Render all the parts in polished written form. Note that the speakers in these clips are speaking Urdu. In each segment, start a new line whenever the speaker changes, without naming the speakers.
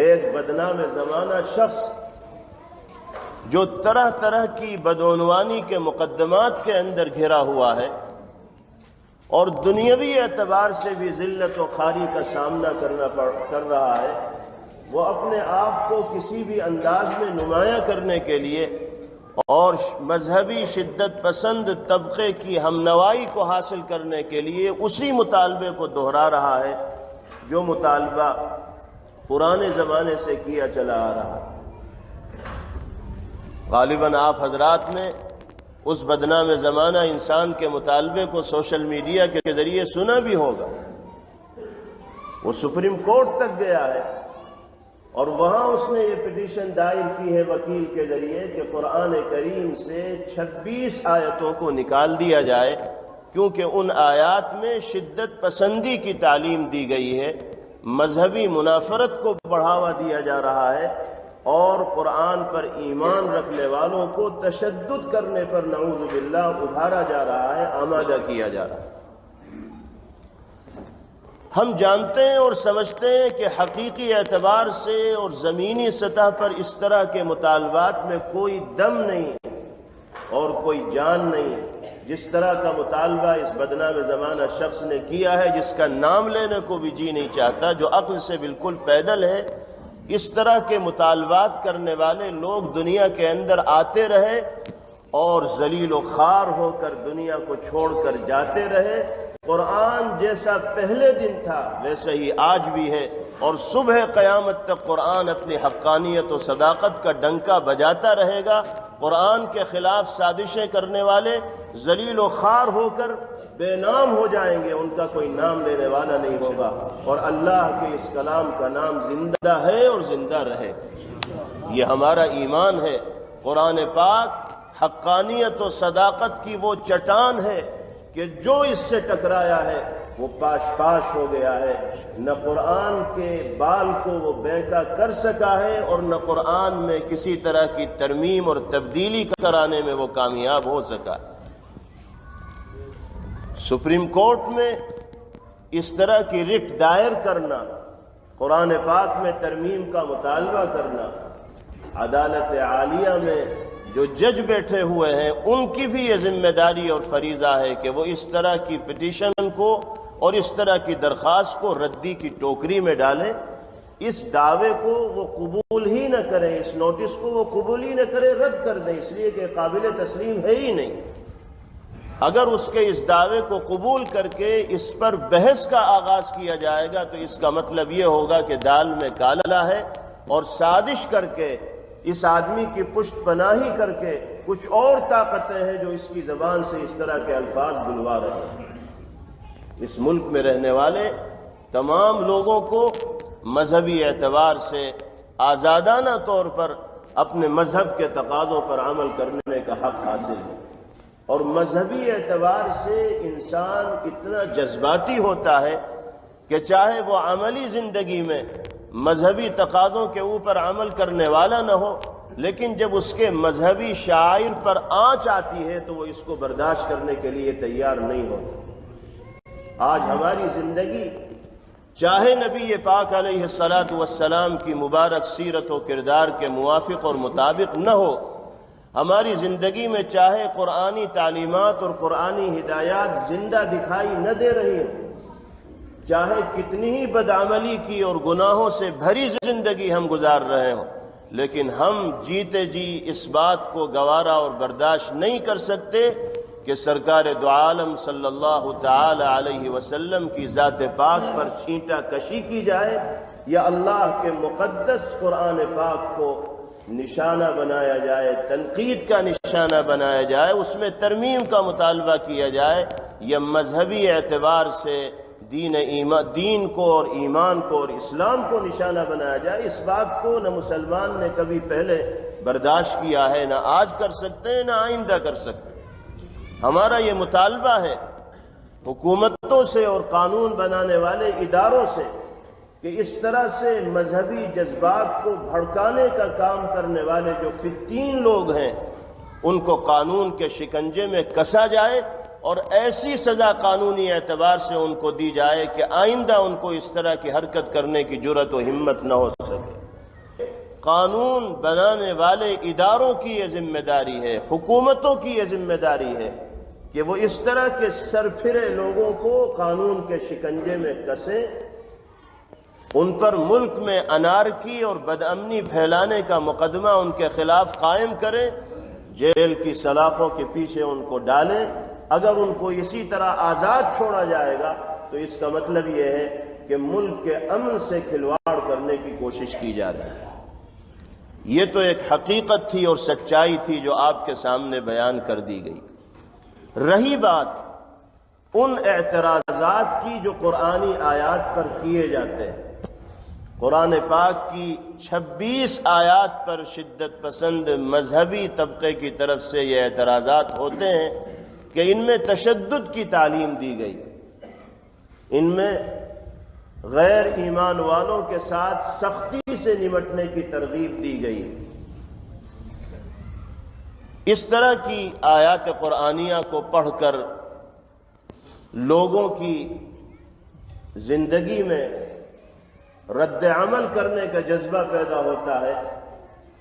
ایک بدنام زمانہ شخص جو طرح طرح کی بدعنوانی کے مقدمات کے اندر گھرا ہوا ہے اور دنیاوی اعتبار سے بھی ذلت و خواری کا سامنا کر رہا ہے، وہ اپنے آپ کو کسی بھی انداز میں نمایاں کرنے کے لیے اور مذہبی شدت پسند طبقے کی ہمنوائی کو حاصل کرنے کے لیے اسی مطالبے کو دہرا رہا ہے جو مطالبہ پرانے زمانے سے کیا چلا آ رہا ہے۔ غالباً آپ حضرات نے اس بدنام زمانہ انسان کے مطالبے کو سوشل میڈیا کے ذریعے سنا بھی ہوگا۔ وہ سپریم کورٹ تک گیا ہے اور وہاں اس نے یہ پٹیشن دائر کی ہے وکیل کے ذریعے کہ قرآن کریم سے 26 آیتوں کو نکال دیا جائے، کیونکہ ان آیات میں شدت پسندی کی تعلیم دی گئی ہے، مذہبی منافرت کو بڑھاوا دیا جا رہا ہے اور قرآن پر ایمان رکھنے والوں کو تشدد کرنے پر نعوذ باللہ ابھارا جا رہا ہے، آمادہ کیا جا رہا ہے۔ ہم جانتے ہیں اور سمجھتے ہیں کہ حقیقی اعتبار سے اور زمینی سطح پر اس طرح کے مطالبات میں کوئی دم نہیں اور کوئی جان نہیں، جس طرح کا مطالبہ اس بدنام زمانہ شخص نے کیا ہے، جس کا نام لینے کو بھی جی نہیں چاہتا، جو عقل سے بالکل پیدل ہے۔ اس طرح کے مطالبات کرنے والے لوگ دنیا کے اندر آتے رہے اور ذلیل و خوار ہو کر دنیا کو چھوڑ کر جاتے رہے۔ قرآن جیسا پہلے دن تھا ویسے ہی آج بھی ہے، اور صبح قیامت تک قرآن اپنی حقانیت و صداقت کا ڈنکا بجاتا رہے گا۔ قرآن کے خلاف سازشیں کرنے والے ذلیل و خوار ہو کر بے نام ہو جائیں گے، ان کا کوئی نام لینے والا نہیں ہوگا، اور اللہ کے اس کلام کا نام زندہ ہے اور زندہ رہے۔ یہ ہمارا ایمان ہے۔ قرآن پاک حقانیت و صداقت کی وہ چٹان ہے کہ جو اس سے ٹکرایا ہے وہ پاش پاش ہو گیا ہے۔ نہ قرآن کے بال کو وہ بینکا کر سکا ہے اور نہ قرآن میں کسی طرح کی ترمیم اور تبدیلی کرانے میں وہ کامیاب ہو سکا۔ سپریم کورٹ میں اس طرح کی رٹ دائر کرنا، قرآن پاک میں ترمیم کا مطالبہ کرنا، عدالت عالیہ میں جو جج بیٹھے ہوئے ہیں ان کی بھی یہ ذمہ داری اور فریضہ ہے کہ وہ اس طرح کی پٹیشن کو اور اس طرح کی درخواست کو ردی کی ٹوکری میں ڈالیں، اس دعوے کو وہ قبول ہی نہ کریں، اس نوٹس کو وہ قبول ہی نہ کریں، رد کر دیں، اس لیے کہ قابل تسلیم ہے ہی نہیں۔ اگر اس کے اس دعوے کو قبول کر کے اس پر بحث کا آغاز کیا جائے گا تو اس کا مطلب یہ ہوگا کہ دال میں کالا ہے، اور سازش کر کے اس آدمی کی پشت پناہی کر کے کچھ اور طاقتیں ہیں جو اس کی زبان سے اس طرح کے الفاظ بلوا رہے ہیں۔ اس ملک میں رہنے والے تمام لوگوں کو مذہبی اعتبار سے آزادانہ طور پر اپنے مذہب کے تقاضوں پر عمل کرنے کا حق حاصل ہے، اور مذہبی اعتبار سے انسان اتنا جذباتی ہوتا ہے کہ چاہے وہ عملی زندگی میں مذہبی تقاضوں کے اوپر عمل کرنے والا نہ ہو، لیکن جب اس کے مذہبی شعائر پر آنچ آتی ہے تو وہ اس کو برداشت کرنے کے لیے تیار نہیں ہوتا۔ آج ہماری زندگی چاہے نبی پاک علیہ السلام کی مبارک سیرت و کردار کے موافق اور مطابق نہ ہو، ہماری زندگی میں چاہے قرآنی تعلیمات اور قرآنی ہدایات زندہ دکھائی نہ دے رہی ہوں، چاہے کتنی ہی بدعملی کی اور گناہوں سے بھری زندگی ہم گزار رہے ہوں، لیکن ہم جیتے جی اس بات کو گوارا اور برداشت نہیں کر سکتے کہ سرکار دو عالم صلی اللہ تعالی علیہ وسلم کی ذات پاک پر چھینٹا کشی کی جائے، یا اللہ کے مقدس قرآن پاک کو نشانہ بنایا جائے، تنقید کا نشانہ بنایا جائے، اس میں ترمیم کا مطالبہ کیا جائے، یا مذہبی اعتبار سے دین کو اور ایمان کو اور اسلام کو نشانہ بنایا جائے۔ اس بات کو نہ مسلمان نے کبھی پہلے برداشت کیا ہے، نہ آج کر سکتے ہیں، نہ آئندہ کر سکتے۔ ہمارا یہ مطالبہ ہے حکومتوں سے اور قانون بنانے والے اداروں سے کہ اس طرح سے مذہبی جذبات کو بھڑکانے کا کام کرنے والے جو فتین لوگ ہیں ان کو قانون کے شکنجے میں کسا جائے، اور ایسی سزا قانونی اعتبار سے ان کو دی جائے کہ آئندہ ان کو اس طرح کی حرکت کرنے کی جرأت و ہمت نہ ہو سکے۔ قانون بنانے والے اداروں کی یہ ذمہ داری ہے، حکومتوں کی یہ ذمہ داری ہے کہ وہ اس طرح کے سرپھرے لوگوں کو قانون کے شکنجے میں کسیں، ان پر ملک میں انارکی اور بدامنی پھیلانے کا مقدمہ ان کے خلاف قائم کریں، جیل کی سلاخوں کے پیچھے ان کو ڈالیں۔ اگر ان کو اسی طرح آزاد چھوڑا جائے گا تو اس کا مطلب یہ ہے کہ ملک کے امن سے کھلواڑ کرنے کی کوشش کی جا رہی ہے۔ یہ تو ایک حقیقت تھی اور سچائی تھی جو آپ کے سامنے بیان کر دی گئی۔ رہی بات ان اعتراضات کی جو قرآنی آیات پر کیے جاتے ہیں، قرآن پاک کی 26 آیات پر شدت پسند مذہبی طبقے کی طرف سے یہ اعتراضات ہوتے ہیں کہ ان میں تشدد کی تعلیم دی گئی، ان میں غیر ایمان والوں کے ساتھ سختی سے نمٹنے کی ترغیب دی گئی۔ اس طرح کی آیات قرآنیہ کو پڑھ کر لوگوں کی زندگی میں رد عمل کرنے کا جذبہ پیدا ہوتا ہے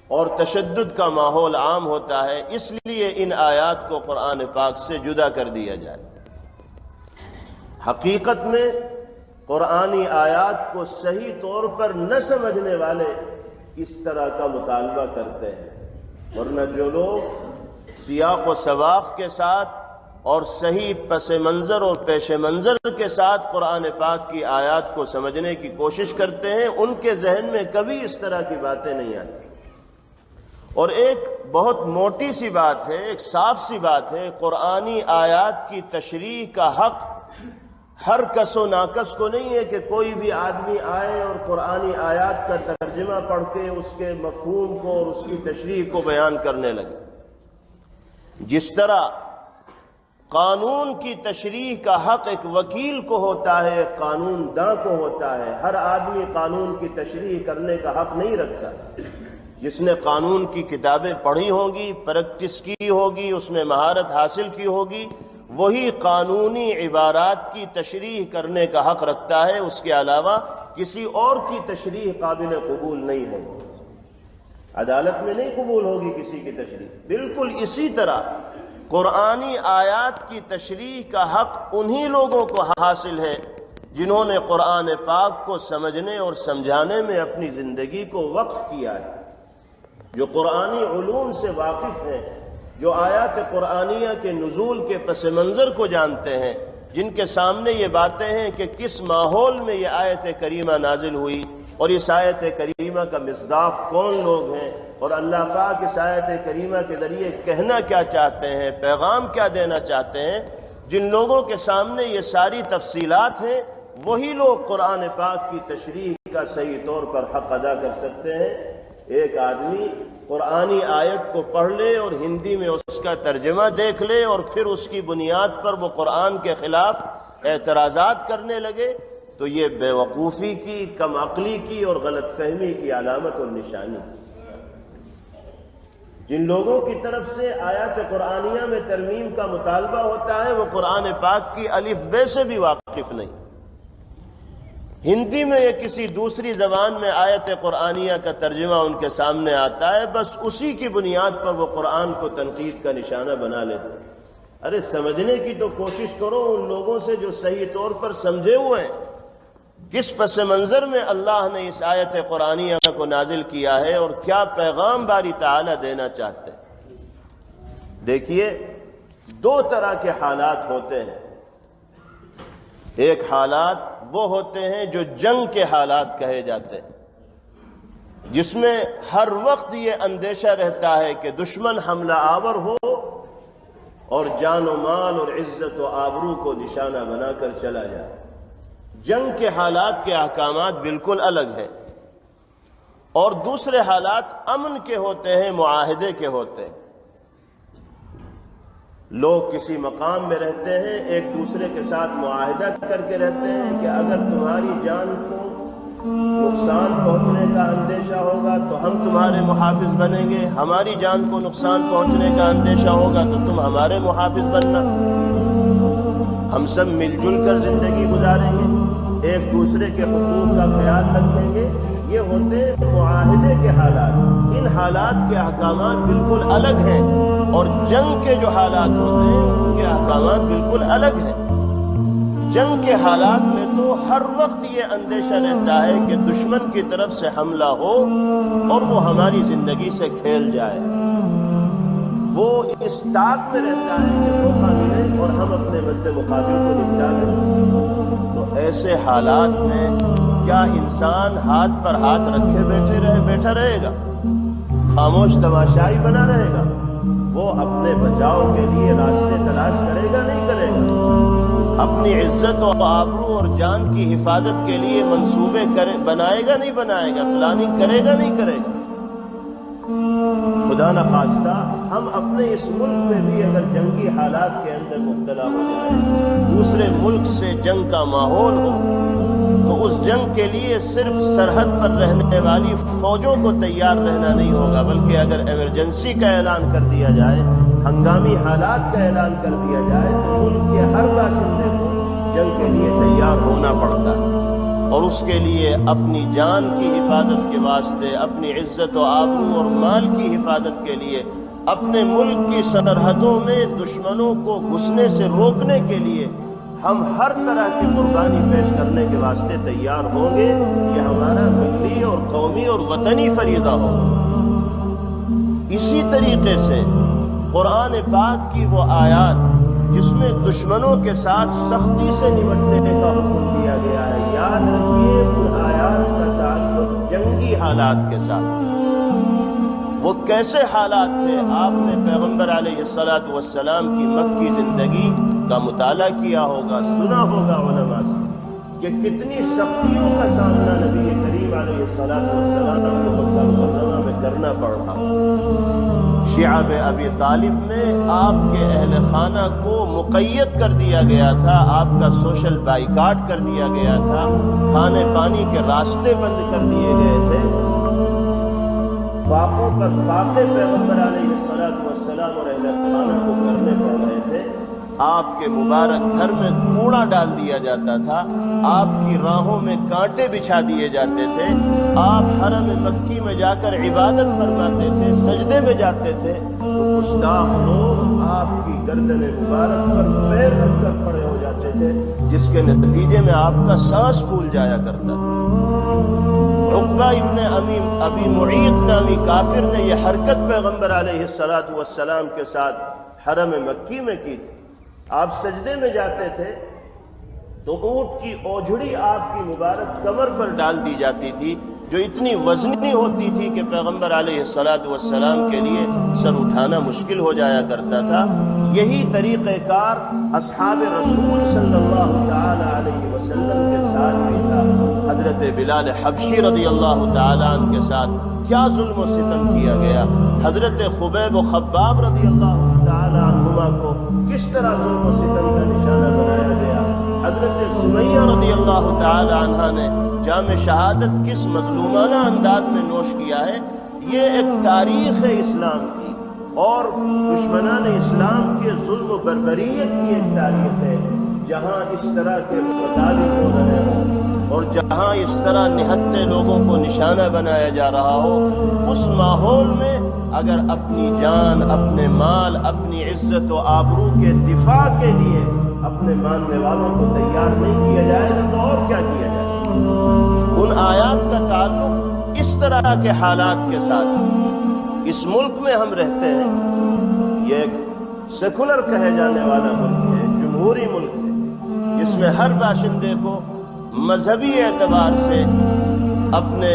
اور تشدد کا ماحول عام ہوتا ہے، اس لیے ان آیات کو قرآن پاک سے جدا کر دیا جائے۔ حقیقت میں قرآنی آیات کو صحیح طور پر نہ سمجھنے والے اس طرح کا مطالبہ کرتے ہیں، ورنہ جو لوگ سیاق و سباق کے ساتھ اور صحیح پس منظر اور پیش منظر کے ساتھ قرآن پاک کی آیات کو سمجھنے کی کوشش کرتے ہیں، ان کے ذہن میں کبھی اس طرح کی باتیں نہیں آتی۔ اور ایک بہت موٹی سی بات ہے، ایک صاف سی بات ہے، قرآنی آیات کی تشریح کا حق ہر کس و ناکس کو نہیں ہے کہ کوئی بھی آدمی آئے اور قرآنی آیات کا ترجمہ پڑھ کے اس کے مفہوم کو اور اس کی تشریح کو بیان کرنے لگے۔ جس طرح قانون کی تشریح کا حق ایک وکیل کو ہوتا ہے، ایک قانون داں کو ہوتا ہے، ہر آدمی قانون کی تشریح کرنے کا حق نہیں رکھتا۔ جس نے قانون کی کتابیں پڑھی ہوں گی، پریکٹس کی ہوگی، اس میں مہارت حاصل کی ہوگی، وہی قانونی عبارات کی تشریح کرنے کا حق رکھتا ہے، اس کے علاوہ کسی اور کی تشریح قابل قبول نہیں ہوگی، عدالت میں نہیں قبول ہوگی کسی کی تشریح۔ بالکل اسی طرح قرآنی آیات کی تشریح کا حق انہی لوگوں کو حاصل ہے جنہوں نے قرآن پاک کو سمجھنے اور سمجھانے میں اپنی زندگی کو وقف کیا ہے، جو قرآنی علوم سے واقف ہیں، جو آیات قرآنیہ کے نزول کے پس منظر کو جانتے ہیں، جن کے سامنے یہ باتیں ہیں کہ کس ماحول میں یہ آیت کریمہ نازل ہوئی اور اس آیت کریمہ کا مصداق کون لوگ ہیں، اور اللہ پاک اس آیت کریمہ کے ذریعے کہنا کیا چاہتے ہیں، پیغام کیا دینا چاہتے ہیں، جن لوگوں کے سامنے یہ ساری تفصیلات ہیں، وہی لوگ قرآن پاک کی تشریح کا صحیح طور پر حق ادا کر سکتے ہیں۔ ایک آدمی قرآنی آیت کو پڑھ لے اور ہندی میں اس کا ترجمہ دیکھ لے اور پھر اس کی بنیاد پر وہ قرآن کے خلاف اعتراضات کرنے لگے تو یہ بے وقوفی کی، کم عقلی کی اور غلط فہمی کی علامت اور نشانی۔ جن لوگوں کی طرف سے آیات قرآنیہ میں ترمیم کا مطالبہ ہوتا ہے وہ قرآن پاک کی الف بے سے بھی واقف نہیں۔ ہندی میں یا کسی دوسری زبان میں آیت قرآنیہ کا ترجمہ ان کے سامنے آتا ہے، بس اسی کی بنیاد پر وہ قرآن کو تنقید کا نشانہ بنا لیتے ہیں۔ ارے سمجھنے کی تو کوشش کرو ان لوگوں سے جو صحیح طور پر سمجھے ہوئے ہیں، کس پس منظر میں اللہ نے اس آیت قرآنیہ کو نازل کیا ہے اور کیا پیغام باری تعالیٰ دینا چاہتے ہیں۔ دیکھیے، دو طرح کے حالات ہوتے ہیں۔ ایک حالات وہ ہوتے ہیں جو جنگ کے حالات کہے جاتے ہیں، جس میں ہر وقت یہ اندیشہ رہتا ہے کہ دشمن حملہ آور ہو اور جان و مال اور عزت و آبرو کو نشانہ بنا کر چلا جائے۔ جنگ کے حالات کے احکامات بالکل الگ ہیں، اور دوسرے حالات امن کے ہوتے ہیں، معاہدے کے ہوتے ہیں۔ لوگ کسی مقام میں رہتے ہیں، ایک دوسرے کے ساتھ معاہدہ کر کے رہتے ہیں کہ اگر تمہاری جان کو نقصان پہنچنے کا اندیشہ ہوگا تو ہم تمہارے محافظ بنیں گے، ہماری جان کو نقصان پہنچنے کا اندیشہ ہوگا تو تم ہمارے محافظ بننا، ہم سب مل جل کر زندگی گزاریں گے، ایک دوسرے کے حقوق کا خیال رکھیں گے۔ یہ ہوتے معاہدے کے حالات۔ حالات کے احکامات بالکل الگ ہیں اور جنگ کے جو حالات ہوتے ہیں ان کے احکامات بالکل الگ ہیں۔ جنگ کے حالات میں تو ہر وقت یہ اندیشہ رہتا ہے کہ دشمن کی طرف سے حملہ ہو اور وہ ہماری زندگی سے کھیل جائے، وہ اس طاق میں رہتا ہے کہ موقع ملے اور ہم اپنے مد مقابل کو نپٹا لیں۔ تو ایسے حالات میں کیا انسان ہاتھ پر ہاتھ رکھے بیٹھا رہے گا، خاموش تماشائی بنا رہے گا؟ وہ اپنے بچاؤ کے لیے راستے تلاش کرے گا نہیں کرے گا؟ اپنی عزت و آبرو اور جان کی حفاظت کے لیے منصوبے بنائے گا نہیں بنائے گا؟ پلاننگ کرے گا نہیں کرے گا؟ خدا نخواستہ ہم اپنے اس ملک میں بھی اگر جنگی حالات کے اندر مبتلا ہو جائیں، دوسرے ملک سے جنگ کا ماحول ہو، تو اس جنگ کے لیے صرف سرحد پر رہنے والی فوجوں کو تیار رہنا نہیں ہوگا، بلکہ اگر ایمرجنسی کا اعلان کر دیا جائے، ہنگامی حالات کا اعلان کر دیا جائے، تو ملک کے ہر باشندے کو جنگ کے لیے تیار ہونا پڑتا ہے، اور اس کے لیے اپنی جان کی حفاظت کے واسطے، اپنی عزت و آبرو اور مال کی حفاظت کے لیے، اپنے ملک کی سرحدوں میں دشمنوں کو گھسنے سے روکنے کے لیے ہم ہر طرح کی قربانی پیش کرنے کے واسطے تیار ہوں گے۔ یہ ہمارا ملی اور قومی اور وطنی فریضہ ہوگا۔ اسی طریقے سے قرآن پاک کی وہ آیات جس میں دشمنوں کے ساتھ سختی سے نمٹنے کا حکم دیا گیا ہے، یاد رکھیے ان آیات کا تعلق جنگی حالات کے ساتھ۔ وہ کیسے حالات تھے؟ آپ نے پیغمبر علیہ الصلوۃ والسلام کی مکی زندگی کا مطالعہ کیا ہوگا، سنا ہوگا علماء سے کہ کتنی سختیوں کا سامنا نبی کریم علیہ الصلوۃ والسلام کو مکہ مکرمہ میں کرنا پڑ رہا۔ شعب ابی طالب میں آپ کے اہل خانہ کو مقید کر دیا گیا تھا، آپ کا سوشل بائیکاٹ کر دیا گیا تھا، کھانے پانی کے راستے بند کر دیے گئے تھے، فاقوں پر فاقے پیغمبر علیہ الصلوۃ والسلام اور اہل خانہ کو کرنے پڑ رہے تھے، آپ کے مبارک گھر میں کوڑا ڈال دیا جاتا تھا، آپ کی راہوں میں کانٹے بچھا دیے جاتے تھے، آپ حرم مکی میں جا کر عبادت فرماتے تھے، سجدے میں جاتے تھے، تو گستاخ لوگ آپ کی گردن مبارک پر پیر رکھ کر کھڑے ہو جاتے تھے، جس کے نتیجے میں آپ کا سانس پھول جایا کرتا تھا۔ عقبہ ابن ابی معیط نامی کافر نے یہ حرکت پیغمبر علیہ الصلوۃ والسلام کے ساتھ حرم مکی میں کی تھی۔ آپ سجدے میں جاتے تھے تو اونٹ کی اوجھڑی آپ کی مبارک کمر پر ڈال دی جاتی تھی، جو اتنی وزنی ہوتی تھی کہ پیغمبر علیہ الصلوۃ والسلام کے لیے سر اٹھانا مشکل ہو جایا کرتا تھا۔ یہی طریقہ کار اصحاب رسول صلی اللہ تعالی علیہ وسلم کے ساتھ بھی تھا۔ حضرت بلال حبشی رضی اللہ تعالی عنہ کے ساتھ کیا ظلم و ستم کیا گیا، حضرت خبیب و خباب رضی اللہ تعالی عنہما کو کس طرح ظلم و ستم کا نشانہ بنایا گیا، حضرت سمیہ رضی اللہ تعالی عنہا نے جام شہادت کس مظلومانہ انداز میں نوش کیا ہے۔ یہ ایک تاریخ ہے اسلام کی، اور دشمنان اسلام کے ظلم و بربریت کی ایک تاریخ ہے۔ جہاں اس طرح کے مظالم ہو رہے ہوں اور جہاں اس طرح نہتے لوگوں کو نشانہ بنایا جا رہا ہو، اس ماحول میں اگر اپنی جان، اپنے مال، اپنی عزت و آبرو کے دفاع کے لیے اپنے ماننے والوں کو تیار نہیں کیا جائے گا تو اور کیا کیا جائے گا؟ ان آیات کا تعلق اس طرح کے حالات کے ساتھ۔ اس ملک میں ہم رہتے ہیں، یہ ایک سیکولر کہے جانے والا ملک ہے، جمہوری ملک ہے، جس میں ہر باشندے کو مذہبی اعتبار سے اپنے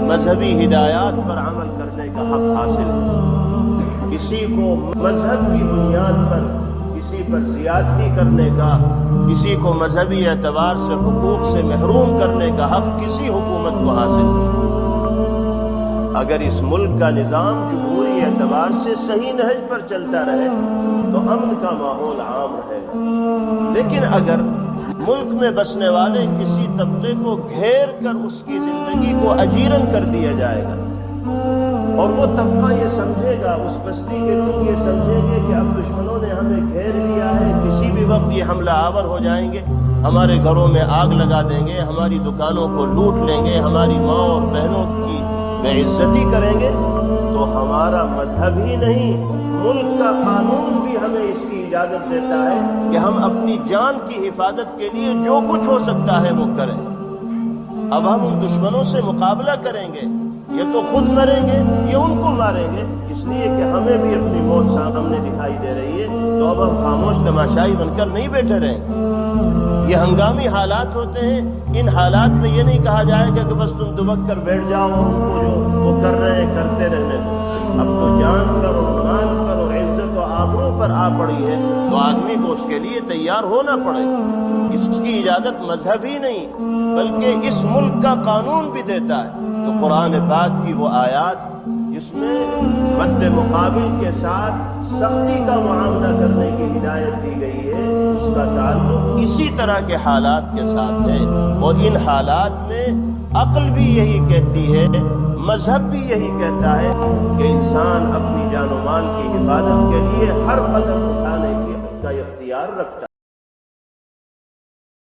مذہبی ہدایات پر عمل کرنے کا حق حاصل ہے۔ کسی کو مذہب کی بنیاد پر کسی پر زیادتی کرنے کا، کسی کو مذہبی اعتبار سے حقوق سے محروم کرنے کا حق کسی حکومت کو حاصل نہیں۔ اگر اس ملک کا نظام جمہوری اعتبار سے صحیح نہج پر چلتا رہے تو امن کا ماحول عام رہے گا، لیکن اگر ملک میں بسنے والے کسی طبقے کو گھیر کر اس کی زندگی کو اجیرن کر دیا جائے گا، اور وہ طبقہ یہ سمجھے گا، اس بستی کے لوگ یہ سمجھیں گے کہ اب دشمنوں نے ہمیں گھیر لیا ہے، کسی بھی وقت یہ حملہ آور ہو جائیں گے، ہمارے گھروں میں آگ لگا دیں گے، ہماری دکانوں کو لوٹ لیں گے، ہماری ماں اور بہنوں کی بے عزتی کریں گے تو ہمارا مذہب ہی نہیں ملک کا قانون بھی ہمیں اس کی اجازت دیتا ہے کہ ہم اپنی جان کی حفاظت کے لیے جو کچھ ہو سکتا ہے وہ کریں۔ اب ہم ان دشمنوں سے مقابلہ کریں گے، یہ تو خود مریں گے، یہ ان کو ماریں گے، اس لیے کہ ہمیں بھی اپنی موت سامنے دکھائی دے رہی ہے، تو اب ہم خاموش تماشائی بن کر نہیں بیٹھے رہیں گے۔ یہ ہنگامی حالات ہوتے ہیں، ان حالات میں یہ نہیں کہا جائے گا کہ بس تم دبک کر بیٹھ جاؤ اور ان کو جو وہ کر رہے ہیں کرتے رہنے دو۔ اب تو جان پر اور مال پر اور عزت و آبرو پر آ پڑی ہے تو آدمی کو اس کے لیے تیار ہونا پڑے گا۔ اس کی اجازت مذہب ہی نہیں بلکہ اس ملک کا قانون بھی دیتا ہے۔ تو قرآن پاک کی وہ آیات جس میں مد مقابل کے ساتھ سختی کا معاملہ کرنے کی ہدایت دی گئی ہے، اس کا تعلق اسی طرح کے حالات کے ساتھ ہے، اور ان حالات میں عقل بھی یہی کہتی ہے، مذہب بھی یہی کہتا ہے کہ انسان اپنی جان و مال کی حفاظت کے لیے ہر قدم اٹھانے کا اختیار رکھتا ہے۔